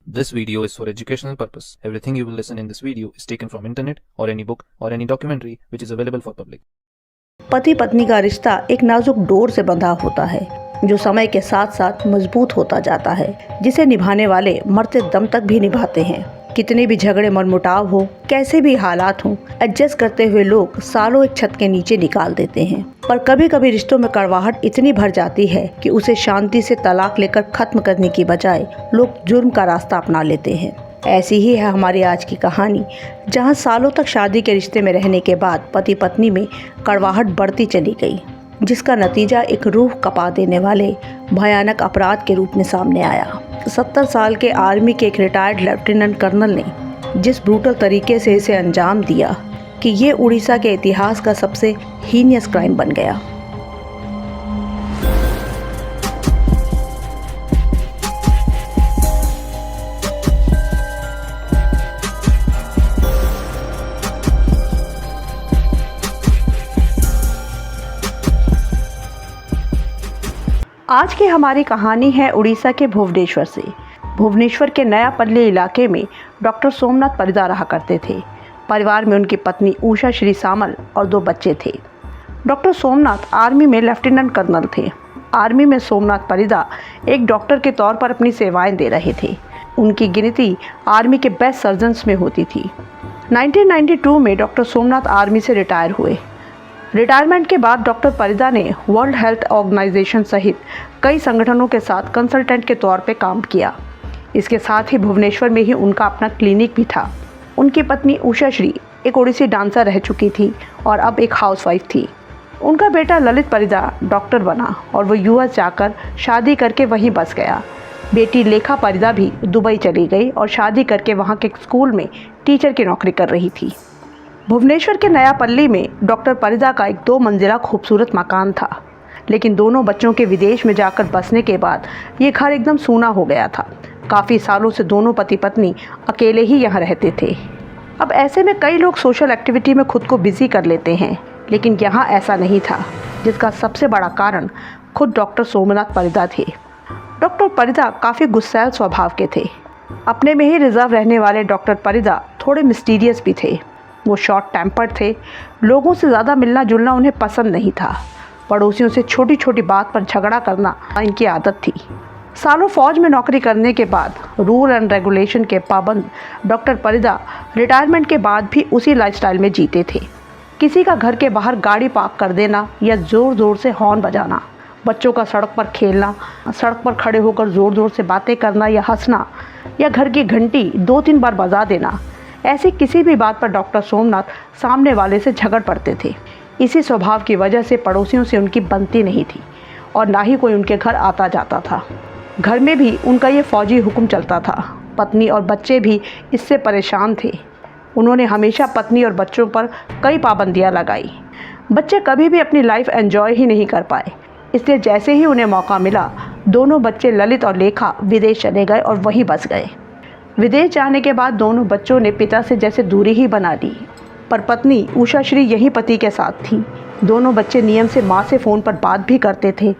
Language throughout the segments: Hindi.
This video is for educational purpose. Everything you will listen in this video is taken from internet or any book or any documentary which is available for public. पति पत्नी का रिश्ता एक नाजुक डोर से बंधा होता है जो समय के साथ साथ मजबूत होता जाता है, जिसे निभाने वाले मरते दम तक भी निभाते हैं। कितने भी झगड़े मनमुटाव हो, कैसे भी हालात हों, एडजस्ट करते हुए लोग सालों एक छत के नीचे निकाल देते हैं। पर कभी कभी रिश्तों में कड़वाहट इतनी भर जाती है कि उसे शांति से तलाक लेकर खत्म करने की बजाय लोग जुर्म का रास्ता अपना लेते हैं। ऐसी ही है हमारी आज की कहानी, जहां सालों तक शादी के रिश्ते में रहने के बाद पति पत्नी में कड़वाहट बढ़ती चली गई, जिसका नतीजा एक रूह कपा देने वाले भयानक अपराध के रूप में सामने आया। 70 साल के आर्मी के एक रिटायर्ड लेफ्टिनेंट कर्नल ने जिस ब्रूटल तरीके से इसे अंजाम दिया कि ये उड़ीसा के इतिहास का सबसे हीनियस क्राइम बन गया। आज की हमारी कहानी है उड़ीसा के भुवनेश्वर से। भुवनेश्वर के नयापल्ली इलाके में डॉक्टर सोमनाथ परिदा रहा करते थे। परिवार में उनकी पत्नी उषा श्री सामल और 2 बच्चे थे। डॉक्टर सोमनाथ आर्मी में लेफ्टिनेंट कर्नल थे। आर्मी में सोमनाथ परिदा एक डॉक्टर के तौर पर अपनी सेवाएं दे रहे थे। उनकी गिनती आर्मी के बेस्ट सर्जन्स में होती थी। 1992 में डॉक्टर सोमनाथ आर्मी से रिटायर हुए। रिटायरमेंट के बाद डॉक्टर परिदा ने वर्ल्ड हेल्थ ऑर्गेनाइजेशन सहित कई संगठनों के साथ कंसल्टेंट के तौर पर काम किया। इसके साथ ही भुवनेश्वर में ही उनका अपना क्लिनिक भी था। उनकी पत्नी उषा श्री एक ओडिसी डांसर रह चुकी थी और अब एक हाउसवाइफ थी। उनका बेटा ललित परिदा डॉक्टर बना और वो यूएस जाकर शादी करके वहीं बस गया। बेटी लेखा परिदा भी दुबई चली गई और शादी करके वहाँ के स्कूल में टीचर की नौकरी कर रही थी। भुवनेश्वर के नयापल्ली में डॉक्टर परिदा का एक 2 मंजिला खूबसूरत मकान था, लेकिन दोनों बच्चों के विदेश में जाकर बसने के बाद ये घर एकदम सूना हो गया था। काफ़ी सालों से दोनों पति पत्नी अकेले ही यहाँ रहते थे। अब ऐसे में कई लोग सोशल एक्टिविटी में खुद को बिजी कर लेते हैं, लेकिन यहाँ ऐसा नहीं था, जिसका सबसे बड़ा कारण खुद डॉक्टर सोमनाथ परिदा थे। डॉक्टर परिदा काफ़ी गुस्सैल स्वभाव के थे। अपने में ही रिजर्व रहने वाले डॉक्टर परिदा थोड़े मिस्टीरियस भी थे। वो शॉर्ट टेम्पर्ड थे। लोगों से ज़्यादा मिलना जुलना उन्हें पसंद नहीं था। पड़ोसियों से छोटी छोटी बात पर झगड़ा करना इनकी आदत थी। सालों फौज में नौकरी करने के बाद रूल एंड रेगुलेशन के पाबंद डॉक्टर परिदा रिटायरमेंट के बाद भी उसी लाइफस्टाइल में जीते थे। किसी का घर के बाहर गाड़ी पार्क कर देना या ज़ोर ज़ोर से हॉर्न बजाना, बच्चों का सड़क पर खेलना, सड़क पर खड़े होकर ज़ोर ज़ोर से बातें करना या हंसना, या घर की घंटी 2-3 बार बजा देना, ऐसी किसी भी बात पर डॉक्टर सोमनाथ सामने वाले से झगड़ पड़ते थे। इसी स्वभाव की वजह से पड़ोसियों से उनकी बनती नहीं थी और ना ही कोई उनके घर आता जाता था। घर में भी उनका ये फौजी हुक्म चलता था। पत्नी और बच्चे भी इससे परेशान थे। उन्होंने हमेशा पत्नी और बच्चों पर कई पाबंदियां लगाई। बच्चे कभी भी अपनी लाइफ एंजॉय ही नहीं कर पाए, इसलिए जैसे ही उन्हें मौका मिला, दोनों बच्चे ललित और लेखा विदेश चले गए और वहीं बस गए। विदेश जाने के बाद दोनों बच्चों ने पिता से जैसे दूरी ही बना ली, पर पत्नी उषा श्री यही पति के साथ थी। दोनों बच्चे नियम से माँ से फ़ोन पर बात भी करते थे,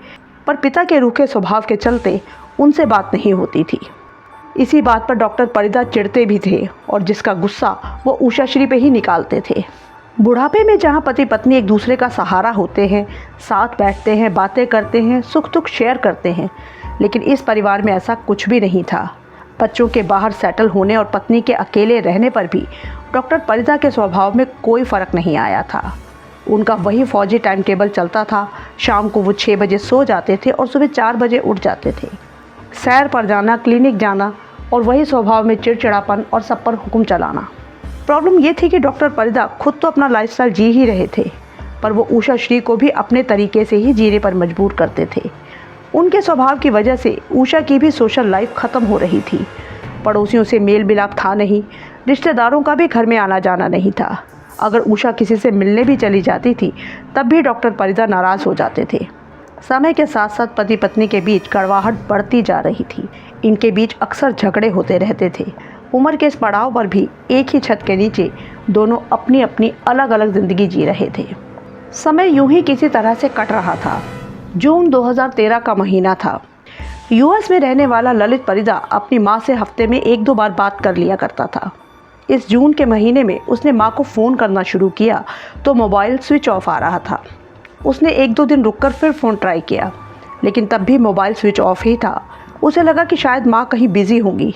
पर पिता के रूखे स्वभाव के चलते उनसे बात नहीं होती थी। इसी बात पर डॉक्टर परिदा चिढ़ते भी थे और जिसका गुस्सा वो उषा श्री पे ही निकालते थे। बुढ़ापे में जहाँ पति पत्नी एक दूसरे का सहारा होते हैं, साथ बैठते हैं, बातें करते हैं, सुख दुख शेयर करते हैं, लेकिन इस परिवार में ऐसा कुछ भी नहीं था। बच्चों के बाहर सेटल होने और पत्नी के अकेले रहने पर भी डॉक्टर परिदा के स्वभाव में कोई फ़र्क नहीं आया था। उनका वही फौजी टाइम टेबल चलता था। शाम को वो 6 बजे सो जाते थे और सुबह 4 बजे उठ जाते थे। सैर पर जाना, क्लिनिक जाना और वही स्वभाव में चिड़चिड़ापन और सब पर हुक्म चलाना। प्रॉब्लम ये थी कि डॉक्टर परिदा खुद तो अपना लाइफस्टाइल जी ही रहे थे, पर वो उषा श्री को भी अपने तरीके से ही जीने पर मजबूर करते थे। उनके स्वभाव की वजह से उषा की भी सोशल लाइफ ख़त्म हो रही थी। पड़ोसियों से मेल मिलाप था नहीं, रिश्तेदारों का भी घर में आना जाना नहीं था। अगर उषा किसी से मिलने भी चली जाती थी, तब भी डॉक्टर परिदा नाराज़ हो जाते थे। समय के साथ साथ पति पत्नी के बीच कड़वाहट बढ़ती जा रही थी। इनके बीच अक्सर झगड़े होते रहते थे। उम्र के इस पड़ाव पर भी एक ही छत के नीचे दोनों अपनी अपनी अलग अलग ज़िंदगी जी रहे थे। समय यूं ही किसी तरह से कट रहा था। जून 2013 का महीना था। यूएस में रहने वाला ललित परिदा अपनी माँ से हफ्ते में 1-2 बार बात कर लिया करता था। इस जून के महीने में उसने माँ को फ़ोन करना शुरू किया तो मोबाइल स्विच ऑफ आ रहा था। उसने 1-2 दिन रुककर फिर फ़ोन ट्राई किया, लेकिन तब भी मोबाइल स्विच ऑफ ही था। उसे लगा कि शायद माँ कहीं बिज़ी होंगी।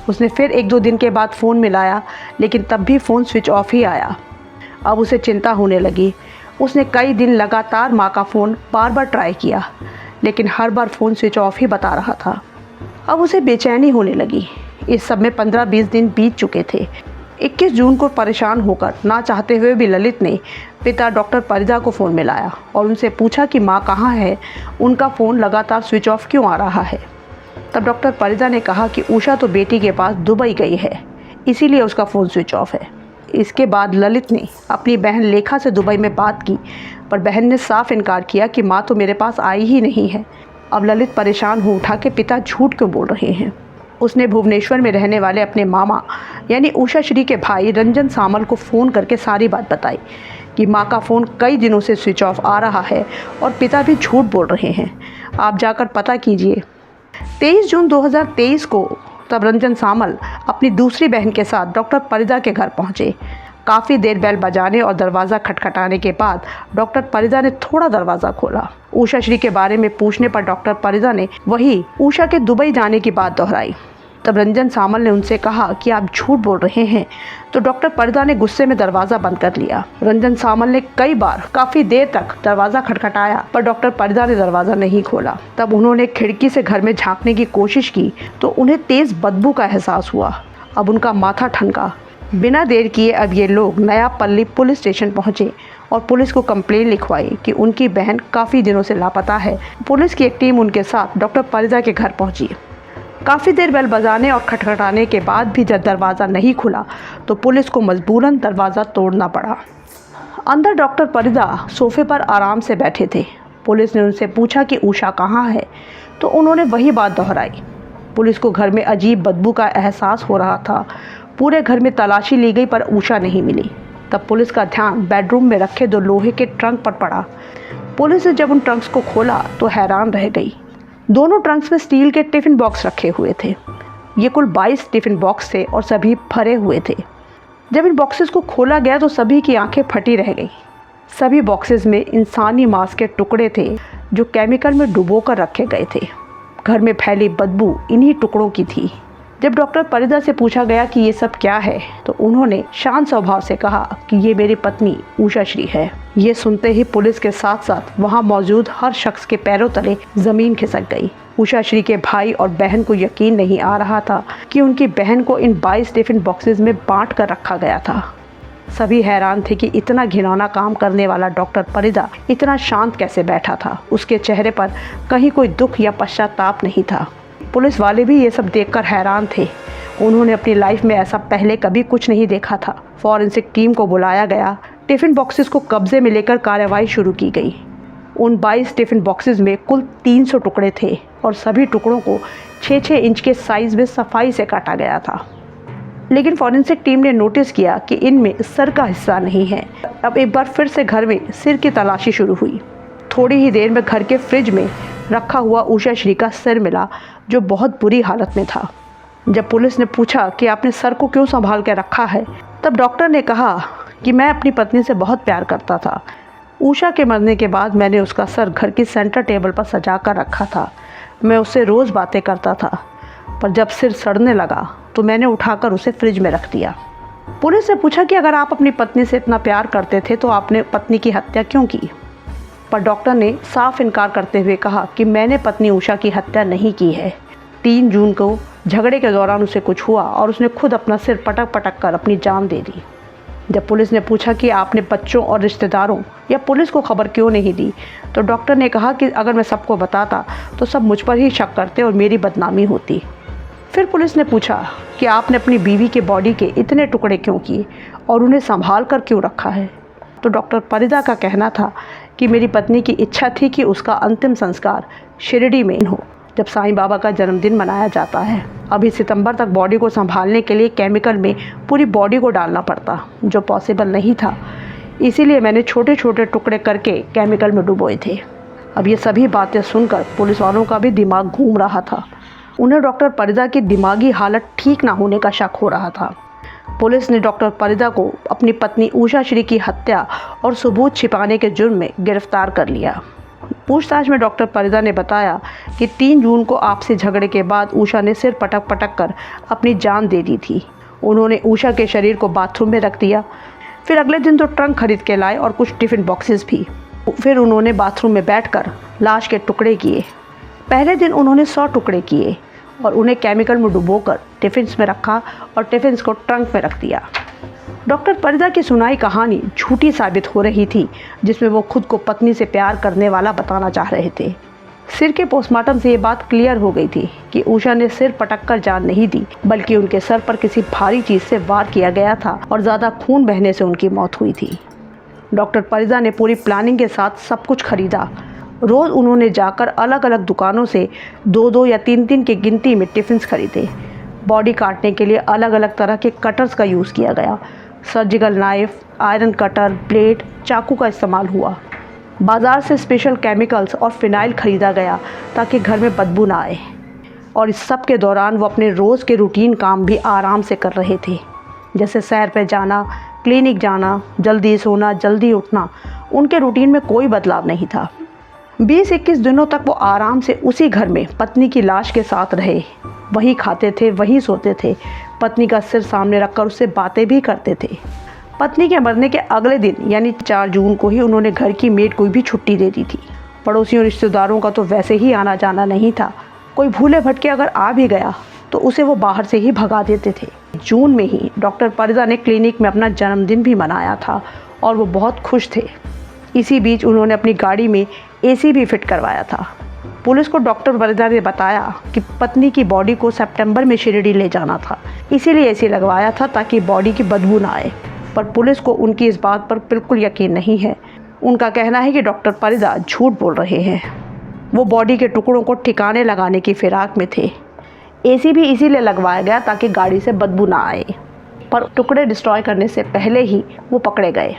उसने फिर 1-2 दिन के बाद फ़ोन मिलाया, लेकिन तब भी फ़ोन स्विच ऑफ ही आया। अब उसे चिंता होने लगी। उसने कई दिन लगातार माँ का फ़ोन बार बार ट्राई किया, लेकिन हर बार फ़ोन स्विच ऑफ ही बता रहा था। अब उसे बेचैनी होने लगी। इस सब में 15-20 दिन बीत चुके थे। 21 जून को परेशान होकर ना चाहते हुए भी ललित ने पिता डॉक्टर परिदा को फ़ोन मिलाया और उनसे पूछा कि माँ कहाँ है, उनका फ़ोन लगातार स्विच ऑफ क्यों आ रहा है। तब डॉक्टर परिदा ने कहा कि उषा तो बेटी के पास दुबई गई है, इसीलिए उसका फ़ोन स्विच ऑफ है। इसके बाद ललित ने अपनी बहन लेखा से दुबई में बात की, पर बहन ने साफ इनकार किया कि माँ तो मेरे पास आई ही नहीं है। अब ललित परेशान हो उठा कि पिता झूठ क्यों बोल रहे हैं। उसने भुवनेश्वर में रहने वाले अपने मामा यानी उषा श्री के भाई रंजन सामल को फ़ोन करके सारी बात बताई कि माँ का फ़ोन कई दिनों से स्विच ऑफ आ रहा है और पिता भी झूठ बोल रहे हैं, आप जाकर पता कीजिए। 23 जून 2023 को तब रंजन सामल अपनी दूसरी बहन के साथ डॉक्टर परिदा के घर पहुंचे। काफ़ी देर बेल बजाने और दरवाज़ा खटखटाने के बाद डॉक्टर परिदा ने थोड़ा दरवाज़ा खोला। उषा श्री के बारे में पूछने पर डॉक्टर परिदा ने वही उषा के दुबई जाने की बात दोहराई। तब रंजन सामल ने उनसे कहा कि आप झूठ बोल रहे हैं, तो डॉक्टर परिदा ने गुस्से में दरवाज़ा बंद कर लिया। रंजन सामल ने कई बार काफ़ी देर तक दरवाज़ा खटखटाया, पर डॉक्टर परिदा ने दरवाज़ा नहीं खोला। तब उन्होंने खिड़की से घर में झांकने की कोशिश की तो उन्हें तेज़ बदबू का एहसास हुआ। अब उनका माथा ठनका। बिना देर किए अब ये लोग नया पल्ली पुलिस स्टेशन पहुंचे और पुलिस को कंप्लेन लिखवाई कि उनकी बहन काफ़ी दिनों से लापता है। पुलिस की एक टीम उनके साथ डॉक्टर परिदा के घर पहुंची। काफ़ी देर बेल बजाने और खटखटाने के बाद भी जब दरवाज़ा नहीं खुला तो पुलिस को मजबूरन दरवाज़ा तोड़ना पड़ा। अंदर डॉक्टर परिदा सोफे पर आराम से बैठे थे। पुलिस ने उनसे पूछा कि उषा कहाँ है, तो उन्होंने वही बात दोहराई। पुलिस को घर में अजीब बदबू का एहसास हो रहा था। पूरे घर में तलाशी ली गई पर उषा नहीं मिली। तब पुलिस का ध्यान बेडरूम में रखे 2 लोहे के ट्रंक पर पड़ा। पुलिस ने जब उन ट्रंक्स को खोला तो हैरान रह गई। दोनों ट्रंक्स में स्टील के टिफ़िन बॉक्स रखे हुए थे। ये कुल 22 टिफ़िन बॉक्स थे और सभी भरे हुए थे। जब इन बॉक्सेस को खोला गया तो सभी की आंखें फटी रह गई। सभी बॉक्सेस में इंसानी मांस के टुकड़े थे जो केमिकल में डुबोकर रखे गए थे। घर में फैली बदबू इन्हीं टुकड़ों की थी। जब डॉक्टर परिदा से पूछा गया कि ये सब क्या है, तो उन्होंने शांत स्वभाव से कहा कि ये मेरी पत्नी उषा श्री है। ये सुनते ही पुलिस के साथ साथ वहां मौजूद हर शख्स के पैरों तले ज़मीन खिसक गई। उषा श्री के भाई और बहन को यकीन नहीं आ रहा था कि उनकी बहन को इन 22 टिफ़िन बॉक्सेस में बांट कर रखा गया था। सभी हैरान थे कि इतना घिनौना काम करने वाला डॉक्टर परिदा इतना शांत कैसे बैठा था। उसके चेहरे पर कहीं कोई दुख या पश्चाताप नहीं था। पुलिस वाले भी ये सब देखकर हैरान थे। उन्होंने अपनी लाइफ में ऐसा पहले कभी कुछ नहीं देखा था। फॉरेंसिक टीम को बुलाया गया। टिफ़िन बॉक्सेस को कब्जे में लेकर कार्रवाई शुरू की गई। उन 22 टिफ़िन बॉक्सेस में कुल 300 टुकड़े थे और सभी टुकड़ों को 6-6 इंच के साइज़ में सफाई से काटा गया था। लेकिन फॉरेंसिक टीम ने नोटिस किया कि इनमें सर का हिस्सा नहीं है। अब एक बार फिर से घर में सिर की तलाशी शुरू हुई। थोड़ी ही देर में घर के फ्रिज में रखा हुआ उषा श्री का सिर मिला, जो बहुत बुरी हालत में था। जब पुलिस ने पूछा कि आपने सर को क्यों संभाल के रखा है, तब डॉक्टर ने कहा कि मैं अपनी पत्नी से बहुत प्यार करता था। उषा के मरने के बाद मैंने उसका सर घर की सेंटर टेबल पर सजा कर रखा था। मैं उससे रोज़ बातें करता था, पर जब सिर सड़ने लगा तो मैंने उठाकर उसे फ्रिज में रख दिया। पुलिस ने पूछा कि अगर आप अपनी पत्नी से इतना प्यार करते थे तो आपने पत्नी की हत्या क्यों की, पर डॉक्टर ने साफ इनकार करते हुए कहा कि मैंने पत्नी उषा की हत्या नहीं की है। 3 जून को झगड़े के दौरान उसे कुछ हुआ और उसने खुद अपना सिर पटक पटक कर अपनी जान दे दी। जब पुलिस ने पूछा कि आपने बच्चों और रिश्तेदारों या पुलिस को खबर क्यों नहीं दी, तो डॉक्टर ने कहा कि अगर मैं सबको बताता तो सब मुझ पर ही शक करते और मेरी बदनामी होती। फिर पुलिस ने पूछा कि आपने अपनी बीवी के बॉडी के इतने टुकड़े क्यों किए और उन्हें संभाल कर क्यों रखा है, तो डॉक्टर परिदा का कहना था कि मेरी पत्नी की इच्छा थी कि उसका अंतिम संस्कार शिरडी में हो, जब साईं बाबा का जन्मदिन मनाया जाता है। अभी सितंबर तक बॉडी को संभालने के लिए केमिकल में पूरी बॉडी को डालना पड़ता, जो पॉसिबल नहीं था। इसीलिए मैंने छोटे छोटे टुकड़े करके केमिकल में डुबोए थे। अब ये सभी बातें सुनकर पुलिस वालों का भी दिमाग घूम रहा था। उन्हें डॉक्टर परिदा की दिमागी हालत ठीक ना होने का शक हो रहा था। पुलिस ने डॉक्टर परिदा को अपनी पत्नी उषा श्री की हत्या और सबूत छिपाने के जुर्म में गिरफ्तार कर लिया। पूछताछ में डॉक्टर परिदा ने बताया कि 3 जून को आपसी झगड़े के बाद उषा ने सिर पटक पटक कर अपनी जान दे दी थी। उन्होंने उषा के शरीर को बाथरूम में रख दिया। फिर अगले दिन तो ट्रंक खरीद के लाए और कुछ टिफ़िन बॉक्सेस भी। फिर उन्होंने बाथरूम में बैठकर लाश के टुकड़े किए। पहले दिन उन्होंने 100 टुकड़े किए और उन्हें केमिकल में डुबोकर टिफ़िन्स में रखा और टिफ़िन्स को ट्रंक में रख दिया। डॉक्टर परिदा की सुनाई कहानी झूठी साबित हो रही थी, जिसमें वो खुद को पत्नी से प्यार करने वाला बताना चाह रहे थे। सिर के पोस्टमार्टम से ये बात क्लियर हो गई थी कि उषा ने सिर पटककर जान नहीं दी, बल्कि उनके सर पर किसी भारी चीज़ से वार किया गया था और ज़्यादा खून बहने से उनकी मौत हुई थी। डॉक्टर परिदा ने पूरी प्लानिंग के साथ सब कुछ खरीदा। रोज़ उन्होंने जाकर अलग अलग दुकानों से 2-2 या 3-3 की गिनती में टिफ़िन्स खरीदे। बॉडी काटने के लिए अलग अलग तरह के कटर्स का यूज़ किया गया। Surgical knife, iron cutter, blade, चाकू का इस्तेमाल हुआ। बाज़ार से स्पेशल केमिकल्स और फिनाइल खरीदा गया ताकि घर में बदबू ना आए। और इस सब के दौरान वो अपने रोज़ के रूटीन काम भी आराम से कर रहे थे, जैसे सैर पे जाना, क्लिनिक जाना, जल्दी सोना, जल्दी उठना। उनके रूटीन में कोई बदलाव नहीं था। 20-21 दिनों तक वो आराम से उसी घर में पत्नी की लाश के साथ रहे। वहीं खाते थे, वहीं सोते थे। पत्नी का सिर सामने रखकर उससे बातें भी करते थे। पत्नी के मरने के अगले दिन यानी 4 जून को ही उन्होंने घर की मेड को भी छुट्टी दे दी थी। पड़ोसियों रिश्तेदारों का तो वैसे ही आना जाना नहीं था। कोई भूले भटके अगर आ भी गया तो उसे वो बाहर से ही भगा देते थे। जून में ही डॉक्टर परिदा ने क्लिनिक में अपना जन्मदिन भी मनाया था और वो बहुत खुश थे। इसी बीच उन्होंने अपनी गाड़ी में AC भी फिट करवाया था। पुलिस को डॉक्टर परिदा ने बताया कि पत्नी की बॉडी को सितंबर में शिरडी ले जाना था, इसीलिए AC लगवाया था ताकि बॉडी की बदबू ना आए। पर पुलिस को उनकी इस बात पर बिल्कुल यकीन नहीं है। उनका कहना है कि डॉक्टर परिदा झूठ बोल रहे हैं। वो बॉडी के टुकड़ों को ठिकाने लगाने की फिराक में थे। AC भी इसीलिए लगवाया गया ताकि गाड़ी से बदबू ना आए। पर टुकड़े डिस्ट्रॉय करने से पहले ही वो पकड़े गए।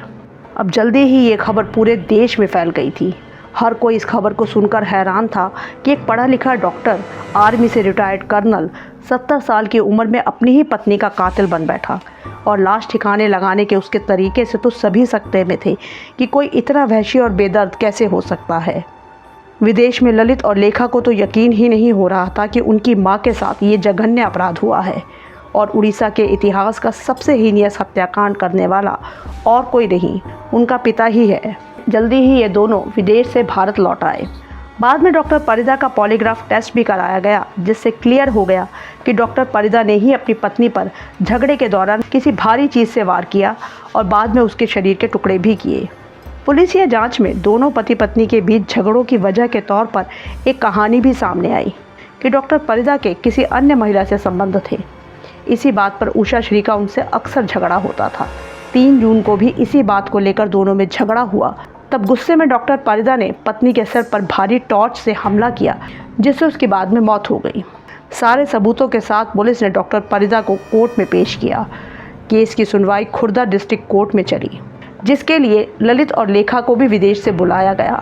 अब जल्दी ही ये खबर पूरे देश में फैल गई थी। हर कोई इस खबर को सुनकर हैरान था कि एक पढ़ा लिखा डॉक्टर, आर्मी से रिटायर्ड कर्नल, 70 साल की उम्र में अपनी ही पत्नी का कातिल बन बैठा। और लाश ठिकाने लगाने के उसके तरीके से तो सभी सकते में थे कि कोई इतना वहशी और बेदर्द कैसे हो सकता है। विदेश में ललित और लेखा को तो यकीन ही नहीं हो रहा था कि उनकी मां के साथ ये जघन्य अपराध हुआ है और उड़ीसा के इतिहास का सबसे हीनियस हत्याकांड करने वाला और कोई नहीं, उनका पिता ही है। जल्दी ही ये दोनों विदेश से भारत लौट आए। बाद में डॉक्टर परिदा का पॉलीग्राफ टेस्ट भी कराया गया, जिससे क्लियर हो गया कि डॉक्टर परिदा ने ही अपनी पत्नी पर झगड़े के दौरान किसी भारी चीज़ से वार किया और बाद में उसके शरीर के टुकड़े भी किए। पुलिसिया जांच में दोनों पति पत्नी के बीच झगड़ों की वजह के तौर पर एक कहानी भी सामने आई कि डॉक्टर परिदा के किसी अन्य महिला से संबंध थे। इसी बात पर उषा श्री का उनसे अक्सर झगड़ा होता था। 3 जून को भी इसी बात को लेकर दोनों में झगड़ा हुआ। तब गुस्से में डॉक्टर परिदा ने पत्नी के सिर पर भारी टॉर्च से हमला किया, जिससे उसकी बाद में मौत हो गई। सारे सबूतों के साथ पुलिस ने डॉक्टर परिदा को कोर्ट में पेश किया। केस की सुनवाई खुर्दा डिस्ट्रिक्ट कोर्ट में चली, जिसके लिए ललित और लेखा को भी विदेश से बुलाया गया।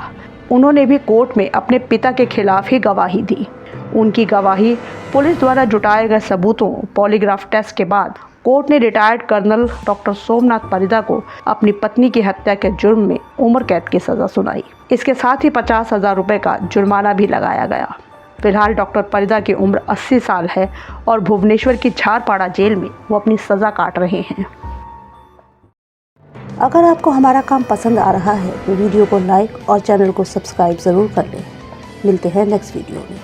उन्होंने भी कोर्ट में अपने पिता के खिलाफ ही गवाही दी। उनकी गवाही, पुलिस द्वारा जुटाए गए सबूतों, पॉलीग्राफ टेस्ट के बाद कोर्ट ने retired colonel doctor Somnath Parida को अपनी पत्नी की हत्या के जुर्म में उम्र कैद की सज़ा सुनाई। इसके साथ ही 50,000 रुपये का जुर्माना भी लगाया गया। फिलहाल डॉक्टर परिदा की उम्र 80 साल है और भुवनेश्वर की झारपाड़ा जेल में वो अपनी सज़ा काट रहे हैं। अगर आपको हमारा काम पसंद आ रहा है तो वीडियो को लाइक और चैनल को सब्सक्राइब ज़रूर कर लें। मिलते हैं नेक्स्ट वीडियो में।